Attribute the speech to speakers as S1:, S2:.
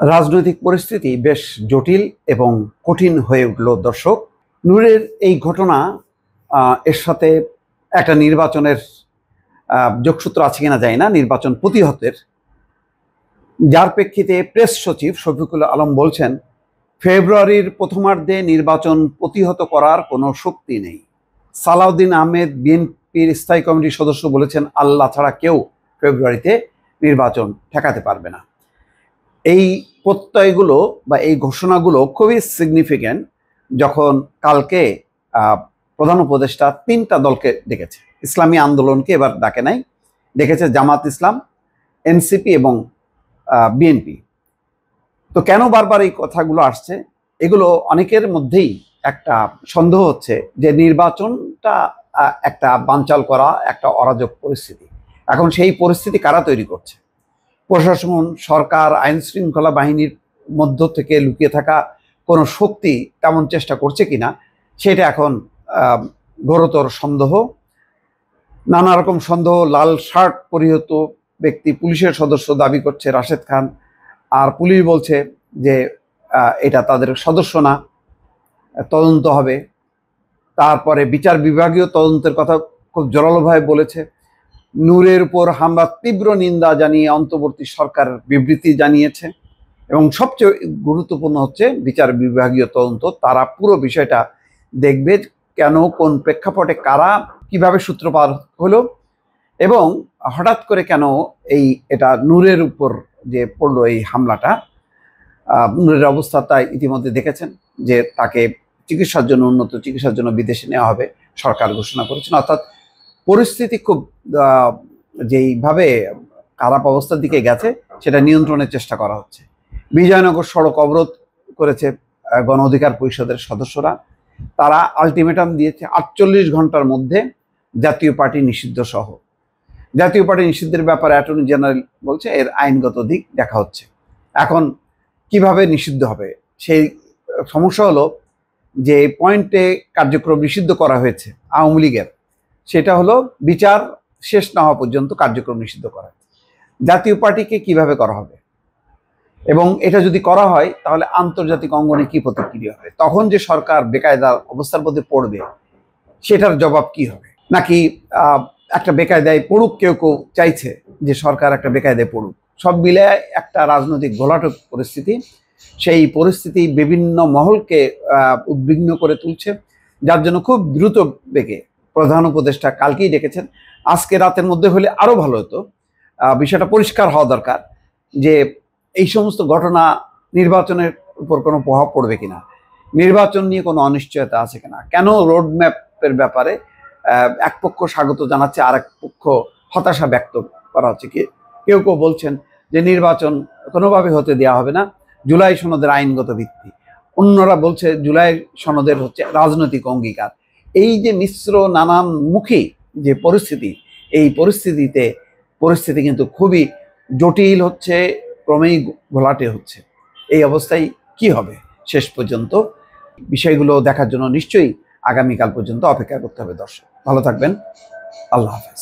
S1: রাজনৈতিক পরিস্থিতি বেশ জটিল এবং কঠিন হয়ে উঠল দর্শক। নূরের এই ঘটনা এর সাথে একটা নির্বাচনের যোগসূত্র আছে কিনা জানি না, নির্বাচন প্রতিহতের, যার প্রেক্ষিতে প্রেস সচিব শফিকুল আলম বলছেন ফেব্রুয়ারির প্রথমার্ধে নির্বাচন প্রতিহত করার কোনো শক্তি নেই। সালাউদ্দিন আহমেদ বিএনপির স্থায়ী কমিটির সদস্য বলেছেন আল্লাহ ছাড়া কেউ ফেব্রুয়ারিতে নির্বাচন ঠেকাতে পারবে না। এই প্রত্যয়গুলো বা এই ঘোষণাগুলো খুবই সিগনিফিক্যান্ট, যখন কালকে প্রধান উপদেষ্টা তিনটা দলকে ডেকেছে। ইসলামী আন্দোলনকে এবার ডাকে নাই, ডেকেছে জামাত ইসলাম, এনসিপি এবং বিএনপি। তো কেন বারবার এই কথাগুলো আসছে, এগুলো অনেকের মধ্যেই একটা সন্দেহ হচ্ছে যে নির্বাচনটা একটা বানচাল করা, একটা অরাজক পরিস্থিতি। এখন সেই পরিস্থিতি কারা তৈরি করছে? প্রশাসন, সরকার, আইন শৃঙ্খলা বাহিনীর মধ্য থেকে লুকিয়ে থাকা কোনো শক্তি তেমন চেষ্টা করছে কিনা সেটা এখন ঘোরতর সন্দেহ। নানা রকম সন্দেহ। লাল শার্ট পরিহিত ব্যক্তি পুলিশের সদস্য দাবি করছে রাশেদ খান, আর পুলিশ বলছে যে এটা তাদের সদস্য না, তদন্ত হবে। তারপরে বিচার বিভাগীয় তদন্তের কথা খুব জোরালোভাবে বলেছে। নূরের উপর হামলা তীব্র নিন্দা জানিয়ে অন্তর্বর্তী সরকার বিবৃতি জানিয়েছে, এবং সবচেয়ে গুরুত্বপূর্ণ হচ্ছে বিচার বিভাগীয় তদন্ত। তারা পুরো বিষয়টা দেখবে, কেন, কোন প্রেক্ষাপটে, কারা, কিভাবে সূত্রপাত হলো, এবং হঠাৎ করে কেন এটা নূরের উপর যে পড়লো এই হামলাটা। নূরের অবস্থাটা ইতিমধ্যে দেখেছেন যে তাকে চিকিৎসার জন্য, উন্নত চিকিৎসার জন্য বিদেশে নেওয়া হবে সরকার ঘোষণা করেছেন। অর্থাৎ পরিস্থিতি খুব যেইভাবে খারাপ অবস্থার দিকে গেছে সেটা নিয়ন্ত্রণের চেষ্টা করা হচ্ছে। বিজয়নগর সড়ক অবরোধ করেছে গণ অধিকার পরিষদের সদস্যরা। তারা আলটিমেটাম দিয়েছে 48 ঘন্টার মধ্যে জাতীয় পার্টি নিষিদ্ধ সহ। জাতীয় পার্টি নিষিদ্ধের ব্যাপারে অ্যাটর্নি জেনারেল বলছে এর আইনগত দিক দেখা হচ্ছে। এখন কিভাবে নিষিদ্ধ হবে, সেই সমস্যা হলো যে পয়েন্টে কার্যক্রম নিষিদ্ধ করা হয়েছে আওয়ামী লীগের, সেটা হলো বিচার শেষ না হওয়া পর্যন্ত কার্যক্রম নিষিদ্ধ করা। জাতীয় পার্টিকে কিভাবে করা হবে, এবং এটা যদি করা হয় তাহলে আন্তর্জাতিক অঙ্গনে কি প্রতিক্রিয়া হবে? তখন যে সরকার বেকায়দার অবস্থার মধ্যে পড়বে সেটার জবাব কি হবে? নাকি একটা বেকায়দায় পড়ুক, কেউ কেউ চাইছে যে সরকার একটা বেকায়দায় পড়ুক। সব মিলে একটা রাজনৈতিক ঘোলাটে পরিস্থিতি। সেই পরিস্থিতি বিভিন্ন মহলকে উদ্বিগ্ন করে তুলছে, যার জন্য খুব দ্রুত বেগে প্রধান উপদেষ্টা কালকেই ডেকেছেন। আজকে রাতের মধ্যে হলে আরো ভালো হতো। বিষয়টা পরিষ্কার হওয়া দরকার যে এই সমস্ত ঘটনা নির্বাচনের উপর কোনো প্রভাব পড়বে কিনা, নির্বাচন নিয়ে কোনো অনিশ্চয়তা আছে কিনা, কেন রোডম্যাপের ব্যাপারে এক পক্ষ স্বাগত জানাচ্ছে, আর এক পক্ষ হতাশা ব্যক্ত করা হচ্ছে। কেউ কেউ বলছেন যে নির্বাচন কোনোভাবে হতে দেওয়া হবে না, জুলাই সনদের আইনগত ভিত্তি। অন্যরা বলছে জুলাই সনদের হচ্ছে রাজনৈতিক অঙ্গীকার। এই যে মিশ্র নানান মুখী যে পরিস্থিতি, এই পরিস্থিতি কিন্তু খুবই জটিল হচ্ছে, ক্রমেই ঘোলাটে হচ্ছে। এই অবস্থায় কি হবে শেষ পর্যন্ত, বিষয়গুলো দেখার জন্য নিশ্চয়ই আগামীকাল পর্যন্ত অপেক্ষা করতে হবে। দর্শক ভালো থাকবেন, আল্লাহ হাফেজ।